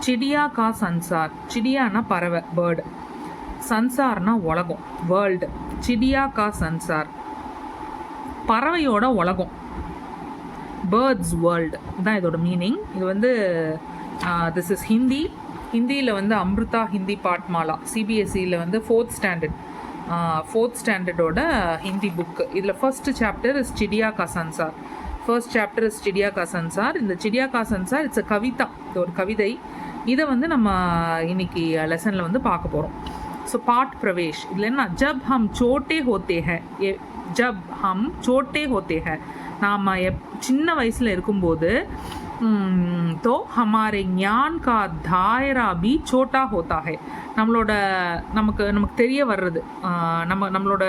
சிடியா கா சன்சார். சிடியானா பறவை, பேர்டு. சன்சார்னா உலகம், வேர்ல்டு. சிடியா கா சன்சார், பறவையோட உலகம், பேர்ட்ஸ் வேர்ல்டு தான் இதோட மீனிங். இது வந்து திஸ் இஸ் ஹிந்தி. ஹிந்தியில் வந்து அம்ருதா ஹிந்தி பாட்மாலா, சிபிஎஸ்சியில் வந்து ஃபோர்த் ஸ்டாண்டர்டோட ஹிந்தி புக்கு. இதில் ஃபர்ஸ்ட் சாப்டர் இஸ் சிடியா கா சன்சார். ஃபர்ஸ்ட் சாப்டர் இஸ் சிடியா கா சன்சார். இந்த சிடியா கா சன்சார் இட்ஸ் அ கவிதா, இது ஒரு கவிதை. இதை வந்து நம்ம இன்னைக்கு லெசனில் வந்து பார்க்க போகிறோம். ஸோ பாட் பிரவேஷ் இதில் என்ன, ஜப் ஹம் சோட்டே ஹோத்தே ஹை, ஜப் ஹம் சோட்டே ஹோத்தே ஹை, நாம் சின்ன வயசில் இருக்கும்போது तो हमारे ज्ञान का दायरा भी छोटा होता है. நமக்கு தெரிய வர்றது, நம்மளோட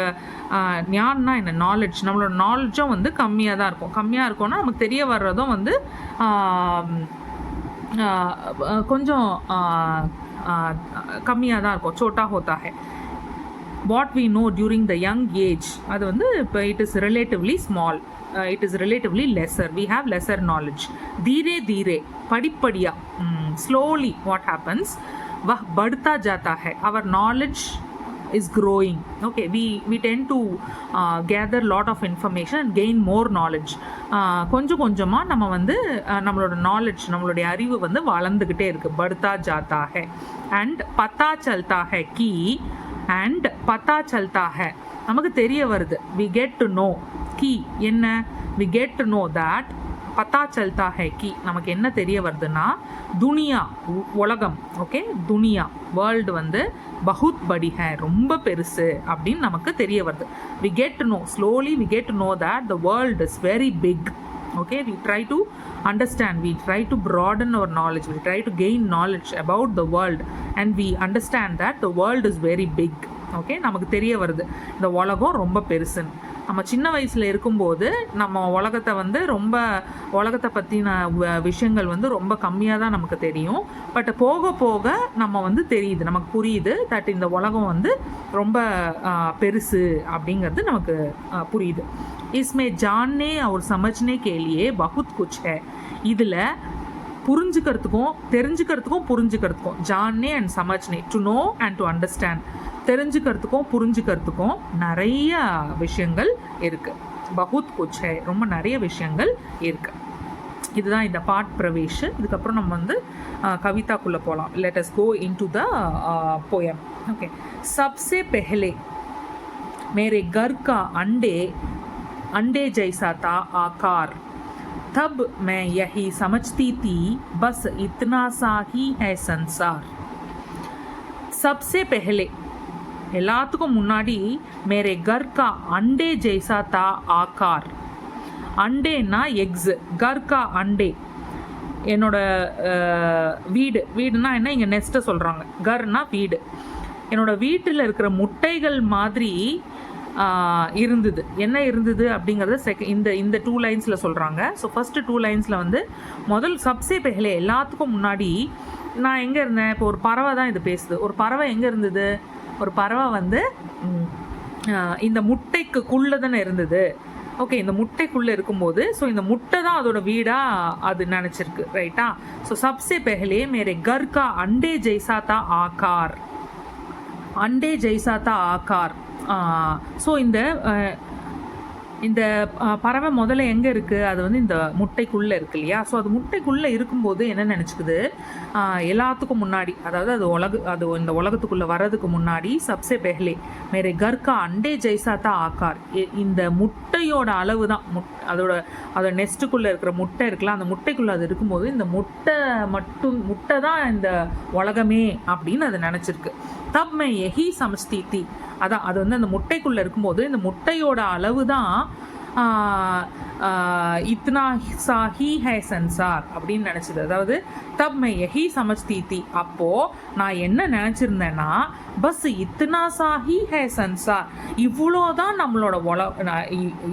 ஞான்னா என்ன, நாலேஜ், நம்மளோட நாலேஜும் வந்து கம்மியாக தான் இருக்கும். கம்மியாக இருக்கும்னா நமக்கு தெரிய வர்றதும் வந்து கொஞ்சம் கம்மியாக தான் இருக்கும். சோட்டா ஹோத்தா ஹை. What we know during the young age, அது வந்து இப்போ it is relatively small, it is relatively lesser, we have lesser knowledge. धीरे धीरे, படிப்படியா, slowly what happens, वह बढ़ता जाता है, our knowledge is growing. Okay, we tend to gather lot of information and gain more knowledge. கொஞ்சம் கொஞ்சமாக நம்ம வந்து நம்மளோட நாலேஜ், நம்மளுடைய அறிவு வந்து வளர்ந்துக்கிட்டே இருக்குது. बढ़ता जाता है and पता चलता है कि, and पता चलता है நமக்கு தெரிய வருது. we get to know கி என்ன, we get to know that, பத்தா சல்தா ஹை கி, நமக்கு என்ன தெரிய வருதுன்னா, துனியா உலகம், ஓகே, துனியா வேர்ல்டு வந்து பகுத் படி ஹை, ரொம்ப பெருசு அப்படின்னு நமக்கு தெரிய வருது. we get to know, slowly we get to know that the world is very big. Okay, we try to understand, we try to broaden our knowledge, we try to gain knowledge about the world and we understand that the world is very big. Okay, நமக்கு தெரிய வருது இந்த உலகம் ரொம்ப பெருசுன்னு. நம்ம சின்ன வயசில் இருக்கும்போது நம்ம உலகத்தை பற்றின விஷயங்கள் வந்து ரொம்ப கம்மியாக தான் நமக்கு தெரியும். பட் போக போக நம்ம வந்து தெரியுது, நமக்கு புரியுது தட் இந்த உலகம் வந்து ரொம்ப பெருசு அப்படிங்கிறது நமக்கு புரியுது. இஸ்மே ஜான்னே और समझने के लिए बहुत कुछ है. இதில் புரிஞ்சுக்கிறதுக்கும் தெரிஞ்சுக்கிறதுக்கும் ஜான்னே அண்ட் சமஜ்னே, to know and to understand, தெரிஞ்சுக்கிறதுக்கும் புரிஞ்சுக்கிறதுக்கும் நிறைய விஷயங்கள் இருக்குது. பகுத் குச் ஹை, ரொம்ப நிறைய விஷயங்கள் இருக்குது. இதுதான் இந்த பாட் பிரவேஷ். இதுக்கப்புறம் நம்ம வந்து கவிதாக்குள்ளே போகலாம். Let us go into the poem. Okay, சப்சே பெஹலே மேரே घर का अंडे जैसा था आकार, तब मैं यही समझती थी बस इतना सा ही है संसार. सबसे पहले, எல்லாத்துக்கும் முன்னாடி, மேரே घर का अंडे जैसा था आकार. அண்டேன்னா எக்ஸு, घर का अंडे என்னோட வீடுனா என்ன, இங்கே நெஸ்ட்டை சொல்கிறாங்க. கர்னா வீடு. என்னோட வீட்டில் இருக்கிற முட்டைகள் மாதிரி இருந்தது. என்ன இருந்தது அப்படிங்கிறத இந்த 2 லைன்ஸில் சொல்கிறாங்க. ஸோ ஃபஸ்ட்டு 2 லைன்ஸில் வந்து முதல் சப்சே பெஹலே, எல்லாத்துக்கும் முன்னாடி நான் எங்கே இருந்தேன், இப்போ ஒரு பறவை தான் இது பேசுது. ஒரு பறவை எங்கே இருந்தது, ஒரு பறவை வந்து இந்த முட்டைக்குள்ளே தானே இருந்தது. ஓகே, இந்த முட்டைக்குள்ளே இருக்கும்போது, ஸோ இந்த முட்டை தான் அதோட வீடாக அது நினச்சிருக்கு, ரைட்டா. ஸோ சப்சே பெஹலே மேரே घर का अंडे जैसा था आकार, अंडे जैसा था आकार. ஸோ இந்த பறவை முதல்ல எங்கே இருக்குது, அது வந்து இந்த முட்டைக்குள்ளே இருக்கு இல்லையா. ஸோ அது முட்டைக்குள்ளே இருக்கும்போது என்ன நினச்சிக்குது, எல்லாத்துக்கும் முன்னாடி, அதாவது அது இந்த உலகத்துக்குள்ளே வர்றதுக்கு முன்னாடி, சப்சே பெஹலே மேரே घर का अंडे जैसा था आकार, இந்த முட்டையோட அளவு தான், அதோட நெஸ்ட்டுக்குள்ளே இருக்கிற முட்டை இருக்கலாம், அந்த முட்டைக்குள்ளே அது இருக்கும்போது இந்த முட்டை தான் இந்த உலகமே அப்படின்னு அது நினச்சிருக்கு. தப் மே யஹி சமஜ்தி தி, அதான் அது வந்து அந்த முட்டைக்குள்ளே இருக்கும்போது இந்த முட்டையோட அளவு தான் இத்னா சா ஹி ஹை சன்சார் அப்படின்னு நினச்சிது. அதாவது தப் மை யஹி சமஜ்தி தி, அப்போது நான் என்ன நினச்சிருந்தேன்னா, பஸ் இத்னா சா ஹி ஹை சன்சார், இவ்வளோதான் நம்மளோட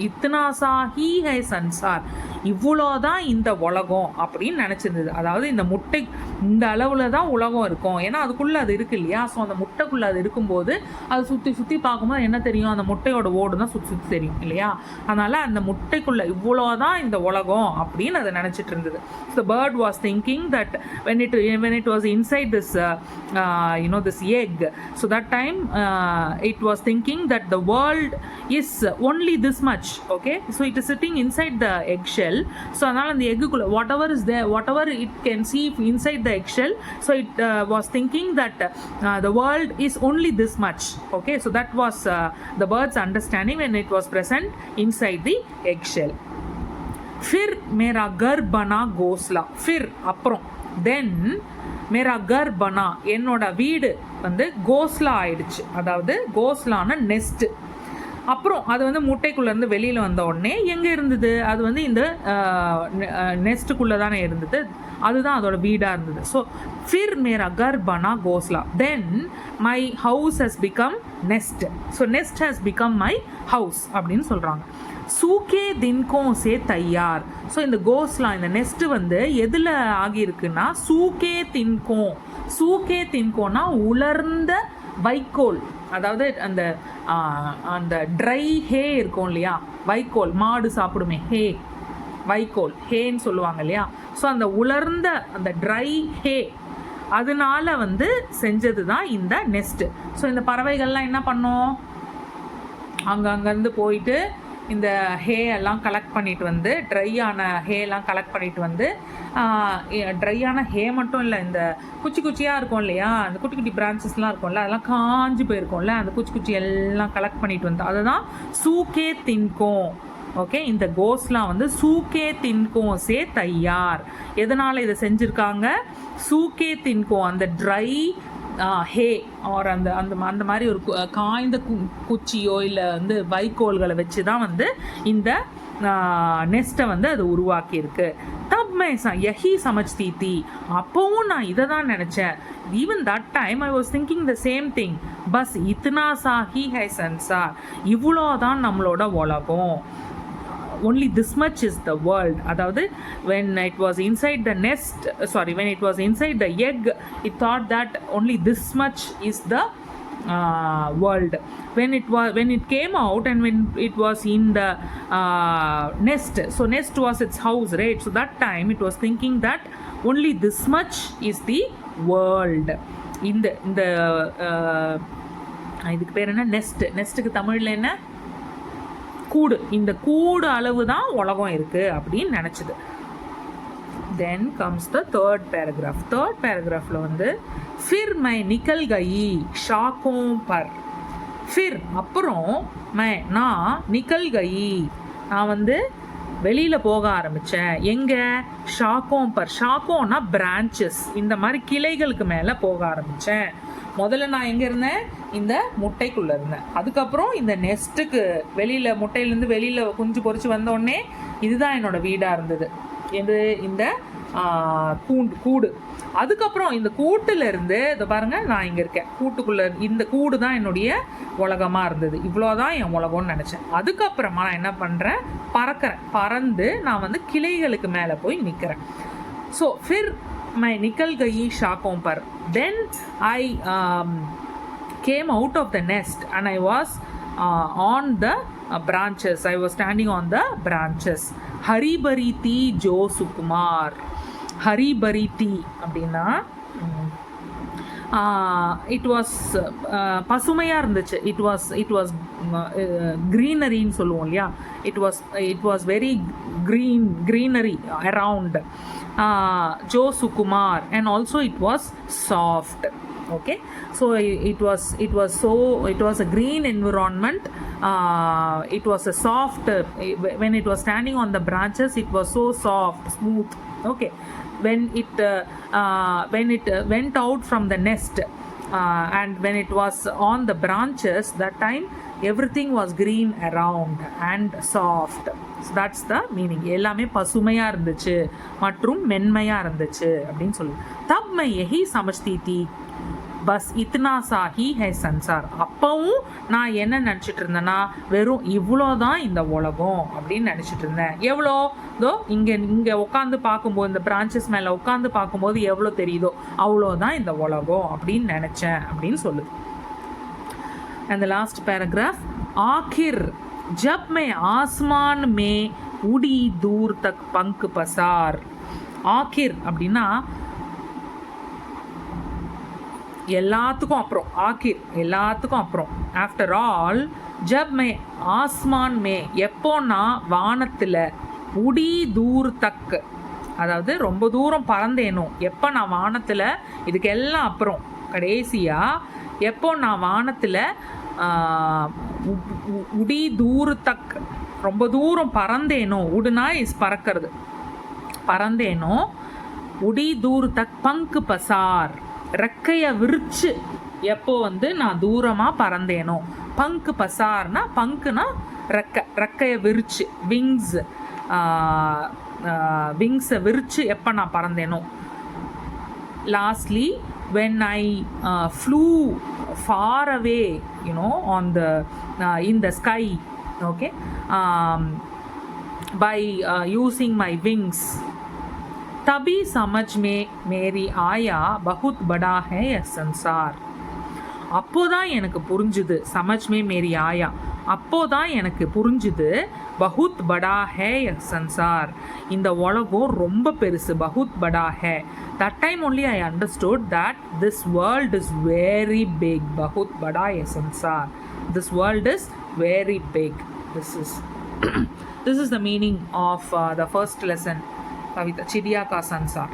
இத்னா சா ஹி ஹை சன்சார், இவ்வளோதான் இந்த உலகம் அப்படின்னு நினச்சிருந்தது. அதாவது இந்த முட்டை இந்த அளவில் தான் உலகம் இருக்கும், ஏன்னா அதுக்குள்ளே அது இருக்குது இல்லையா. ஸோ அந்த முட்டைக்குள்ளே அது இருக்கும்போது அது சுற்றி பார்க்கும்போது என்ன தெரியும், அந்த முட்டையோட ஓடு தான் சுற்றி தெரியும் இல்லையா. அதனால் அந்த முட்டைக்குள்ளே இவ்வளோதான் இந்த உலகம் அப்படின்னு அதை நினச்சிட்டு இருந்தது. So bird was thinking that when it was inside this this egg, so that time it was thinking that the world is only this much. Okay, so it is sitting inside the eggshell. So anal and the egg whatever is there, whatever it can see inside the eggshell, so it was thinking that the world is only this much. Okay, so that was the bird's understanding when it was present inside the eggshell. फिर मेरा घर बना घोंसला. फिर அப்புறம் then मेरा घर बना என்னோட வீடு வந்து घोंसला ஆயிடுச்சு. அதாவது घोंसलाன நெஸ்ட். அப்புறம் அது வந்து முட்டைக்குள்ளேருந்து வெளியில் வந்த உடனே எங்கே இருந்தது? அது வந்து இந்த நெஸ்ட்டுக்குள்ளே தானே இருந்தது. அதுதான் அதோட வீடாக இருந்தது. ஸோ ஃபிர் மேரா கர் பனா கோஸ்லா. Then my house has become nest. So nest has become my house அப்படின்னு சொல்கிறாங்க. சூக்கே தின்கோ சே தையார். ஸோ இந்த கோஸ்லா, இந்த நெஸ்ட்டு வந்து எதில் ஆகியிருக்குன்னா சூக்கே தின்கோ. சூக்கே தின்கோனா உலர்ந்த வைக்கோல். அதாவது அந்த அந்த ட்ரை ஹே இருக்கும் இல்லையா, வைக்கோல், மாடு சாப்பிடுமே ஹே, வைக்கோல் ஹேன்னு சொல்லுவாங்க இல்லையா. ஸோ அந்த உலர்ந்த அந்த ட்ரை ஹே அதனால வந்து செஞ்சது தான் இந்த நெஸ்ட்டு. ஸோ இந்த பறவைகள்லாம் என்ன பண்ணோம், அங்கேருந்து போயிட்டு இந்த ஹே எல்லாம் கலெக்ட் பண்ணிட்டு வந்து, ட்ரையான ஹேலாம் கலெக்ட் பண்ணிட்டு வந்து, ட்ரையான ஹே மட்டும் இல்லை, இந்த குச்சி குச்சியாக இருக்கும் இல்லையா, அந்த குட்டி குட்டி பிரான்ச்சஸ்லாம் இருக்கும்ல, அதெல்லாம் காஞ்சி போயிருக்கோம்ல, அந்த குச்சி குச்சி எல்லாம் கலெக்ட் பண்ணிட்டு வந்து அதுதான் சூக்கே தின்கோம். ஓகே, இந்த கோஸ்லாம் வந்து சூக்கே தின்கோ சே தையார். எதனால் இதை செஞ்சுருக்காங்க? சூக்கே தின்கோ, அந்த ட்ரை ஹே ஆர் அந்த அந்த அந்த மாதிரி ஒரு காய்ந்த குச்சியோ இல்லை வந்து வைக்கோல்களை வச்சு தான் வந்து இந்த நெஸ்ட்டை வந்து அது உருவாக்கியிருக்கு. தப் மை யஹி சமஜ்தி தி. அப்போவும் நான் இதை தான் நினச்சேன். Even that time I was thinking the same thing. பஸ் இத்னா சா ஹி ஹை சன்சார். இவ்வளோதான் நம்மளோட உலகம். Only this much is the world. அதாவது when it was inside the nest, when it was inside the egg, it thought that only this much is the world. When it came out and when it was in the nest, so nest was its house, right? So that time it was thinking that only this much is the world. இந்த இதுக்கு பேர் என்ன? நெஸ்ட்டுக்கு தமிழில் என்ன? கூடு. இந்த கூடு அளவு தான் உலகம் இருக்குது அப்படின்னு நினச்சிது. Then comes the third paragraph. Third பேராகிராஃபில் வந்து ஃபிர் மை நிக்கல் கயி ஷாக்கோம் பர். ஃபிர் அப்புறம் நான் நிக்கல் கயி நான் வந்து வெளியில் போக ஆரம்பித்தேன். எங்கே? ஷாக்கோம் பர். ஷாக்கோன்னா பிரான்ச்சஸ், இந்த மாதிரி கிளைகளுக்கு மேலே போக ஆரம்பித்தேன். முதல்ல நான் எங்கே இருந்தேன்? இந்த முட்டைக்குள்ளே இருந்தேன். அதுக்கப்புறம் இந்த நெஸ்ட்டுக்கு வெளியில், முட்டையிலேருந்து வெளியில் குஞ்சு பொறிச்சு வந்தோடனே இதுதான் என்னோடய வீடாக இருந்தது. எது? இந்த கூடு. அதுக்கப்புறம் இந்த கூட்டிலேருந்து இதை பாருங்கள், நான் இங்கே இருக்கேன் கூட்டுக்குள்ளே. இந்த கூடு தான் என்னுடைய உலகமாக இருந்தது. இவ்வளோதான் என் உலகம்னு நினச்சேன். அதுக்கப்புறமா நான் என்ன பண்ணுறேன்? பறக்கிறேன். பறந்து நான் வந்து கிளைகளுக்கு மேலே போய் நிற்கிறேன். ஸோ ஃபிர் my nikal gayi shaakom par. Then I came out of the nest and I was on the branches. I was standing on the branches. Hari bariti jo sukumar. Hari bariti அப்படின்னா it was பசுமையாக இருந்துச்சு. It was க்ரீனரின்னு சொல்லுவோம் இல்லையா. It was very greenery around. Jo sukumar, and also it was soft. Okay, so it was a green environment. It was a soft, when it was standing on the branches, it was so soft, smooth. Okay, when it went out from the nest, and when it was on the branches, that time everything was green around and soft. So that's the meaning. எல்லாமே பசுமையாக இருந்துச்சு மற்றும் மென்மையாக இருந்துச்சு அப்படின்னு சொல்லு. தப் my யஹி சமஜ்தி the bus இத்னா சா ஹி ஹை சன்சார். அப்பவும் நான் என்ன நினச்சிட்டு இருந்தேன்னா, வெறும் இவ்வளோதான் இந்த உலகம் அப்படின்னு நினச்சிட்டு இருந்தேன். எவ்வளோ தோ இங்கே உட்காந்து பார்க்கும்போது, இந்த பிரான்ச்சஸ் மேலே உட்காந்து பார்க்கும்போது எவ்வளோ தெரியுதோ அவ்வளோதான் இந்த உலகம் அப்படின்னு நினச்சேன் அப்படின்னு சொல்லுது. And the last paragraph, आखिर जब मैं आसमान में उड़ी दूर तक पंख पसार. ஆக்கிர் அப்படின்னா எல்லாத்துக்கும் அப்புறம், ஆக்கிர் எல்லாத்துக்கும் அப்புறம். ஆஃப்டர் ஆல் ஜப் மே ஆஸ்மான் மே, எப்போன்னா வானத்தில், உடி தூர் தக், அதாவது ரொம்ப தூரம் பறந்தேனோ, எப்போ நான் வானத்தில், இதுக்கு எல்லாம் அப்புறம் கடைசியாக எப்போ நான் வானத்தில் உடி தூர் தக், ரொம்ப தூரம் பறந்தேனோ, உடுனா இஸ் பறக்கிறது, பறந்தேனோ, உடி தூர் தக் பங்கு பசார், ரெக்கையை விரிச்சு எப்போ வந்து நான் தூரமாக பறந்தேனோ. பங்கு பசார்னா, பங்குனா ரெக்கை, ரெக்கையை விரிச்சு, விங்ஸ், விங்ஸை விரிச்சு எப்போ நான் பறந்தேனோ. Lastly when I flew far away, you know, on the in the sky, okay, by using my wings, तभी समझ में मेरी आया बहुत बड़ा है यह संसार. அப்போதான் எனக்கு புரிஞ்சுது, சமஜ் மே மேரி ஆயா, அப்போதான் எனக்கு புரிஞ்சுது, பகுத் படா ஹே யஹ் சன்சார், இந்த உலகம் ரொம்ப பெருசு, பகுத் படா ஹே. That time only I understood that this world is very big, பகுத் படா யஹ் சன்சார், this world is very big. This is the meaning of the first lesson, Kavita, Chidiya Ka Sansar.